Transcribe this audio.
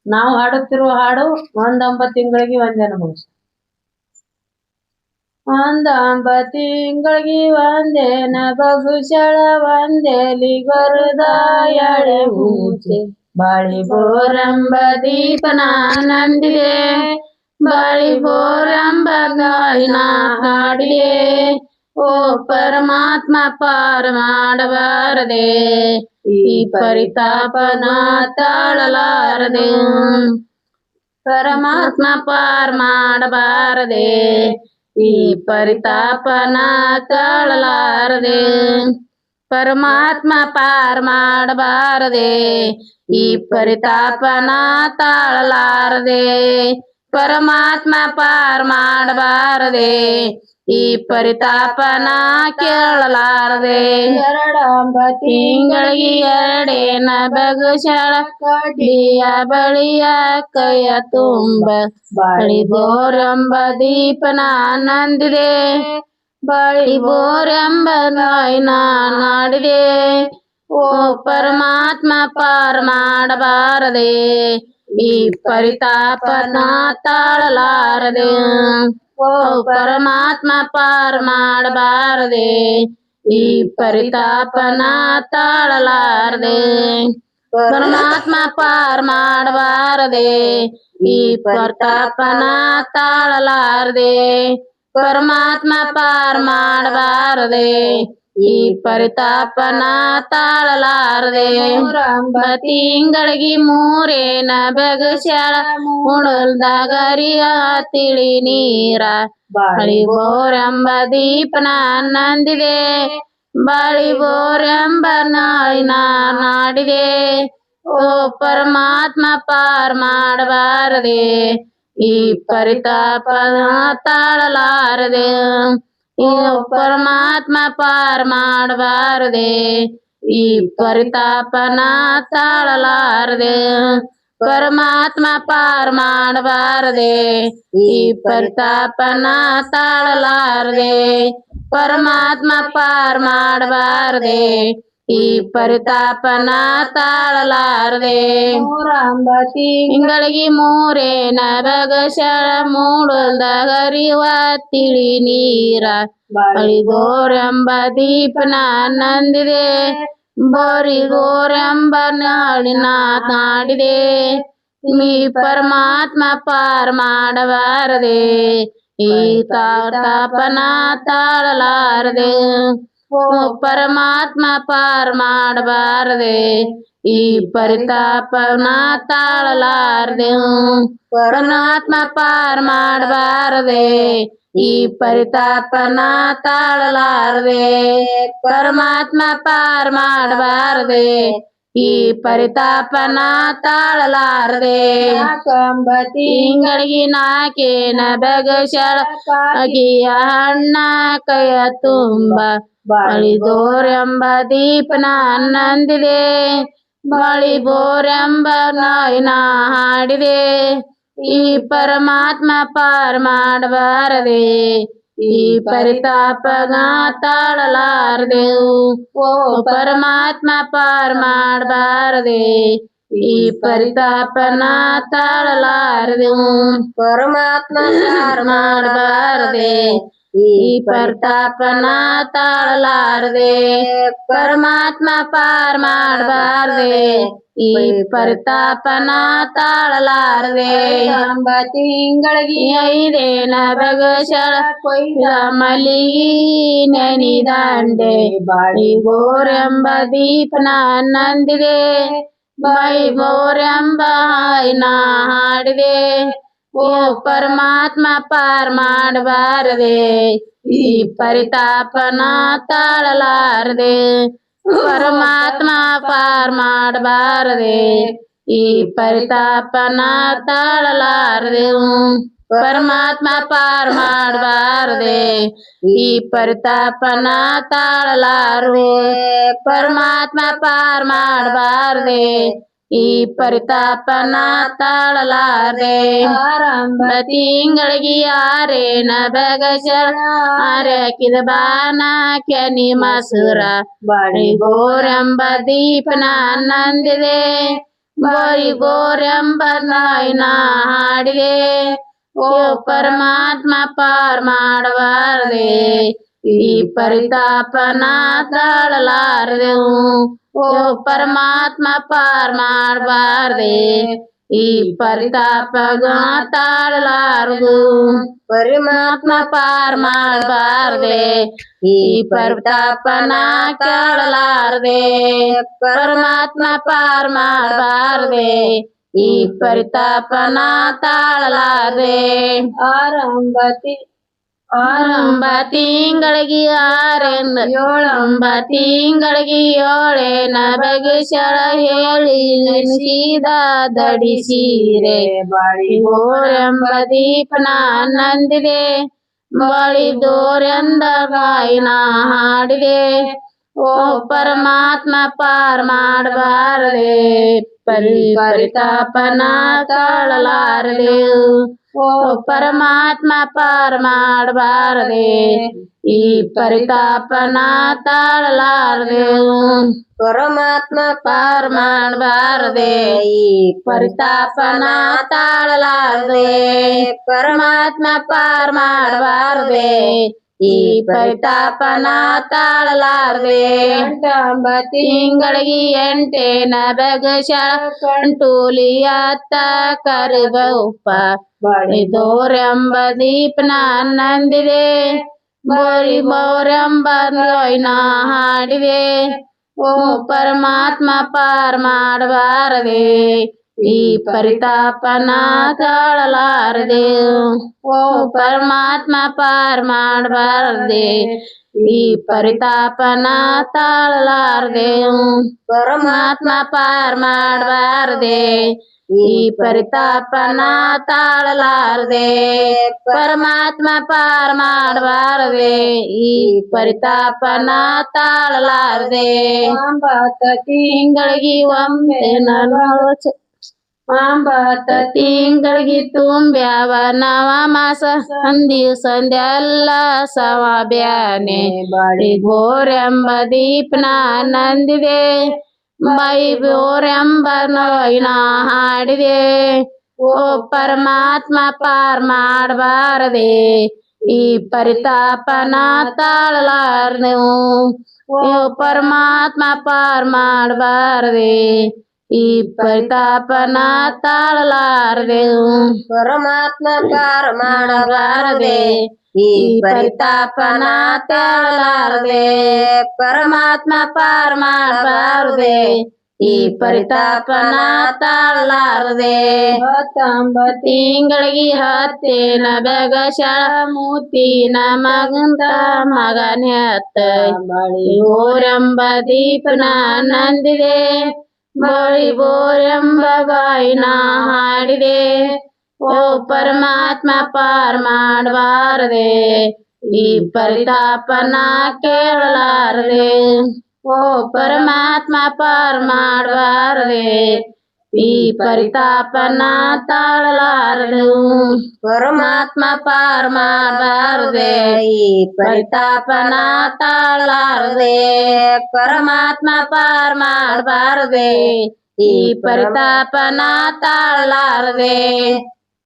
ನಾವು ಹಾಡುತ್ತಿರುವ ಹಾಡು ಒಂದೊಂಬತ್ತು ತಿಂಗಳಿಗೆ ಒಂದೇನ ಮುಗಿಸ್ ಒಂದೊಂಬತ್ತು ತಿಂಗಳಿಗೆ ಒಂದೇನ ಬಗುಶಳ ಒಂದೇಲಿ ಗೊರದಾಯಳೆ ಹೂಚೆ ಬಾಳಿ ಬೋರಂಬ ದೀಪನ ನಂದಿದೆ ಬಾಳಿ ಬೋರಂಬ ಗಾಯನ ಹಾಡಿದೆ ಓ ಪರಮಾತ್ಮ ಪಾರ ಮಾಡಬಾರದೆ ಈ ಪರಿತಾಪನ ತಾಳಲಾರದೆ ಪರಮಾತ್ಮ ಪಾರ ಮಾಡಬಾರದೆ ಈ ಪರಿತಾಪನ ತಾಳಲಾರದೆ ಪರಮಾತ್ಮ ಪಾರ ಮಾಡಬಾರದೆ ಈ ಪರಿತಾಪನ ತಾಳಲಾರದೆ ಪರಮಾತ್ಮ ಪಾರ ಮಾಡಬಾರದೆ ಈ ಪರಿತಾಪನ ಕೇಳಲಾರದೆ ಎರಡಂಬ ತಿಂಗಳಿಗೆ ಎರಡೇನ ಬಗುಶಳ ಕಡ್ಡಿಯ ಬಳಿಯ ಕೈಯ ತುಂಬ ಬಳಿ ಬೋರಂಬ ದೀಪನ ನಂದಿದೆ ಬಳಿ ಬೋರೆಂಬ ನಾಯಿನ ನಾಡಿದೆ ಓ ಪರಮಾತ್ಮ ಪಾರ ಮಾಡಬಾರದೆ ಈ ಪರಿತಾಪನ ತಾಳಲಾರದೆ ಓ ಪರಮಾತ್ಮ ಪಾರ ಮಾಡಬಾರದೆ ಈ ಪರಿತಾಪನ ತಾಳಲಾರದೆ ಪರಮಾತ್ಮ ಪಾರ ಮಾಡಬಾರದೆ ಈ ಪರಿತಾಪನ ತಾಳಲಾರದೆ ಪರಮಾತ್ಮ ಪಾರ ಮಾಡಬಾರದೆ ಈ ಪರಿತಾಪನ ತಾಳಲಾರದೆ ಮೂರಂಬ ತಿಂಗಳಿಗೆ ಮೂರೇನ ಬಗಸ್ಯಾಳ ಮುಣಲ್ದಾಗರಿಯ ತಿಳಿ ನೀರ ಬಾಳಿ ಬೋರೆಂಬ ದೀಪನ ನಂದಿದೆ ಬಾಳಿ ಬೋರೆಂಬ ನಾಳಿನ ನಾಡಿದೆ ಓ ಪರಮಾತ್ಮ ಪಾರ ಮಾಡಬಾರದೆ ಈ ಪರಿತಾಪನ ತಾಳಲಾರದೆ ಓ ಪರಮಾತ್ಮ ಪಾರ ಮಾಡಬಾರದೆ ಈ ಪರಿತಾಪನ ತಾಳಲಾರದೆ ಪರಮಾತ್ಮ ಪಾರ ಮಾಡಬಾರದೆ ಈ ಪರಿತಾಪನ ತಾಳಲಾರದೆ ಪರಮಾತ್ಮ ಪಾರ ಮಾಡಬಾರದೆ ಈ ಪರಿತಾಪನ ತಾಳಲಾರದೆ ಮೂರಂಬ ತಿಂಗಳಿಗೆ ಮೂರೇನ ಬಗಶಳ ಮೂಡಲ್ದಾಗ ಹರಿವ ತಿಳಿ ನೀರ ಬಳಿ ಬೋರೆಂಬ ದೀಪನ ನಂದಿದೆ ಬರಿ ಬೋರೆಂಬ ನಾಳಿನ ನಾಡಿದೆ ಈ ಪರಮಾತ್ಮ ಪಾರ ಮಾಡಬಾರದೆ ಈ ತಾಪನ ತಾಳಲಾರದೆ ಓ ಪರಮಾತ್ಮ ಪಾರ ಮಾಡಬಾರದೆ ಈ ಪರಿತಾಪನ ತಾಳಲಾರದೆ ಪರಮಾತ್ಮ ಪಾರ ಮಾಡಬಾರದೆ ಈ ಪರಿತಾಪನ ತಾಳಲಾರದೆ ಪರಮಾತ್ಮ ಪಾರ ಮಾಡಬಾರದೆ ಈ ಪರಿತಾಪನ ತಾಳಲಾರದೆ ನಾಲ್ಕಂಬ ತಿಂಗಳಿಗೆ ನಾಕೇನ ಬಗಶಳ ಅಗಿಯ ಹಣ್ಣ ಕೈಯ ತುಂಬ ಬಳಿ ಬೋರೆಂಬ ದೀಪನ ನಂದಿದೆ ಬಳಿ ಬೋರೆಂಬ ನಾಯಿನ ಹಾಡಿದೆ ಈ ಪರಮಾತ್ಮ ಪಾರ ಮಾಡಬಾರದೆ ಈ ಪರಿತಾಪನ ತಾಳಲಾರದೆ ಓ ಪರಮಾತ್ಮ ಪಾರ ಮಾಡಬಾರದೆ ಈ ಪರಿತಾಪನ ತಾಳಲಾರದೆ ಪರಮಾತ್ಮ ಪಾರ ಮಾಡಬಾರದೆ ಈ ಪರಿತಾಪನ ತಾಳಲಾರದೆ ಪರಮಾತ್ಮ ಪಾರ ಮಾಡಬಾರದೆ ಈ ಪರಿತಾಪನ ತಾಳಲಾರದೆ ಎಂಬ ತಿಂಗಳಿಗೆ ಐದೇನ ಬಗಶಳ ಕೊಯ್ಲ ಮಲ್ಲಿಗಿ ನೆನಿದಾಂಡೆ ಬಾಳಿ ಬೋರೆಂಬ ದೀಪನ ನಂದಿದೆ ಬಾಳಿ ಬೋರೆಂಬ ಹಾಯ್ನ ಹಾಡಿದೆ ಓ ಪರಮಾತ್ಮ ಪಾರ ಮಾಡಬಾರದೆ ಈ ಪರಿತಾಪನ ತಾಳಲಾರದೆ ಪರಮಾತ್ಮ ಪಾರ ಮಾಡಬಾರದೆ ಈ ಪರಿತಾಪನ ತಾಳಲಾರದೆ ಪರಮಾತ್ಮ ಪಾರ ಮಾಡಬಾರದೆ ಈ ಪರಿತಾಪನ ತಾಳಲಾರದೆ ಪರಮಾತ್ಮ ಪಾರ ಮಾಡಬಾರದೆ ಈ ಪರಿತಾಪನ ತಾಳಲಾರದೆ ಆರಂಭ ತಿಂಗಳಿಗೆ ಆರೇನ ಬಗಶಳ ಆರ್ಯಾಕಿದ ಬಾನ ಕೆನಿ ಮಸುರ ಬಳಿ ಬೋರೆಂಬ ದೀಪನ ನಂದಿದೆ ಬರಿ ಗೋರೆಂಬ ನಾಯಿನ ಹಾಡಿದೆ ಓ ಪರಮಾತ್ಮ ಪಾರ್ ಮಾಡಬಾರದೆ ಈ ಪರಿತಾಪನ ತಾಳಲಾರದೆವು ಓ ಪರಮಾತ್ಮ ಪಾರ್ ಮಾಡಬಾರದೆ ಈ ಪರಿತಾಪಗ ತಾಳಲಾರದು ಪರಮಾತ್ಮ ಪಾರ್ ಮಾಡಬಾರದೆ ಈ ಪರಿತಾಪನ ಕೇಳಲಾರದೆ ಪರಮಾತ್ಮ ಪಾರ್ ಮಾಡಬಾರದೆ ಈ ಪರಿತಾಪನ ತಾಳಲಾರದೆ ಆರಂಭ ತಿಂಗಳಿಗೆ ಆರೆಂದ ಏಳಂಬ ತಿಂಗಳಿಗೆ ಏಳೇನ ಬಗೆಸಳ ಹೇಳಿ ಸೀದ ದಡಿಸೀರೆ ಬಾಳಿ ಗೋರೆಂಬ ದೀಪನ ನಂದಿದೆ ಬಳಿ ದೋರೆಂದ ಗಾಯಿನ ಹಾಡಿದೆ ಓ ಪರಮಾತ್ಮ ಪಾರ್ ಮಾಡಬಾರದೆ ಪರಿತಾಪನ ತಾಳಲಾರದೆ ಓ ಪರಮಾತ್ಮ ಪಾರ್ ಮಾಡಬಾರದೆ ಈ ಪರಿತಾಪನ ತಾಳಲಾರದೆ ಪರಮಾತ್ಮ ಪಾರ್ ಮಾಡಬಾರದೆ ಈ ಪರಿತಾಪನ ತಾಳಲಾರದೆ ಪರಮಾತ್ಮ ಪಾರ್ ಮಾಡಬಾರದೆ ಈ ಪರಿತಾಪನ ತಾಳಲಾರದೆ ಎಂಟಂಬ ತಿಂಗಳಿಗೆ ಎಂಟೇನ ಬಗಶಳ ಕಂಟೂಲಿಯತ್ತ ಕರಿಬೌಪ ಬಳಿ ದೋರೆಂಬ ದೀಪನ ನಂದಿದೆ ಬರಿ ಬೋರೆಂಬ ಲೋಯ್ನ ಹಾಡಿದೆ ಓ ಪರಮಾತ್ಮ ಪಾರ್ ಮಾಡಬಾರದೆ ಈ ಪರಿತಾಪನ ತಾಳಲಾರದೆ ಓ ಪರಮಾತ್ಮ ಪಾರ್ ಮಾಡಬಾರದೆ ಈ ಪರಿತಾಪನ ತಾಳಲಾರದೆ ಪರಮಾತ್ಮ ಪಾರ್ ಮಾಡಬಾರದೆ ಈ ಪರಿತಾಪನ ತಾಳಲಾರದೆ ಪರಮಾತ್ಮ ಪಾರ್ ಮಾಡಬಾರದೆ ಈ ಪರಿತಾಪನ ತಾಳಲಾರದೆ ತಿಂಗಳಿಗೆ ಒಮ್ಮೆ ಒಂಬತ್ತ ತಿಂಗಳಿಗೆ ತುಂಬ್ಯಾವ ನವ ಮಾಸ ಸಂಧಿ ಸಂಧ್ಯೆಲ್ಲ ಸವ ಬ್ಯಾನೆ ಬಳಿ ಗೋರೆಂಬ ದೀಪನ ನಂದಿದೆ ಬೈ ಗೋರೆಂಬ ನೋಯ್ನ ಹಾಡಿದೆ ಓ ಪರಮಾತ್ಮ ಪಾರ್ ಮಾಡಬಾರದೆ ಈ ಪರಿತಾಪನ ತಾಳಲಾರದೆವು ಓ ಪರಮಾತ್ಮ ಪಾರ್ ಮಾಡಬಾರದೆ ಈ ಪರಿತಾಪನ ತಾಳಲಾರದೆವು ಪರಮಾತ್ಮ ಪಾರ್ ಮಾಡಬಾರದೆ ಈ ಪರಿತಾಪನ ತಾಳಲಾರದೆ ಪರಮಾತ್ಮ ಪಾರ್ ಮಾಡಬಾರದೆ ಈ ಪರಿತಾಪನ ತಾಳಲಾರದೆ ತಿಂಗಳಿಗೆ ಹತ್ತೇನ ಬಗಶಳ ಮೂತಿನ ಮಗಂತ ಮಗನ ಹೆತ್ತ ಬಳಿ ಗೋರೆಂಬ ದೀಪನ ನಂದಿದೆ ಬಳಿ ಬೋರೆಂಬ ಗಾಯಿನ ಹಾಡಿದೆ ಓ ಪರಮಾತ್ಮ ಪಾರ್ ಮಾಡಬಾರದೆ ಈ ಪರಿತಾಪನ ಕೇಳಲಾರದೆ ಓ ಪರಮಾತ್ಮ ಪಾರ್ ಮಾಡಬಾರದೆ ಈ ಪರಿತಾಪನ ತಾಳಲಾರದೆವು ಪರಮಾತ್ಮ ಪಾರ್ ಮಾಡಬಾರದೆ ಈ ಪರಿತಾಪನ ತಾಳಲಾರದೆ ಪರಮಾತ್ಮ ಪಾರ್ ಮಾಡಬಾರದೆ ಈ ಪರಿತಾಪನ ತಾಳಲಾರದೆ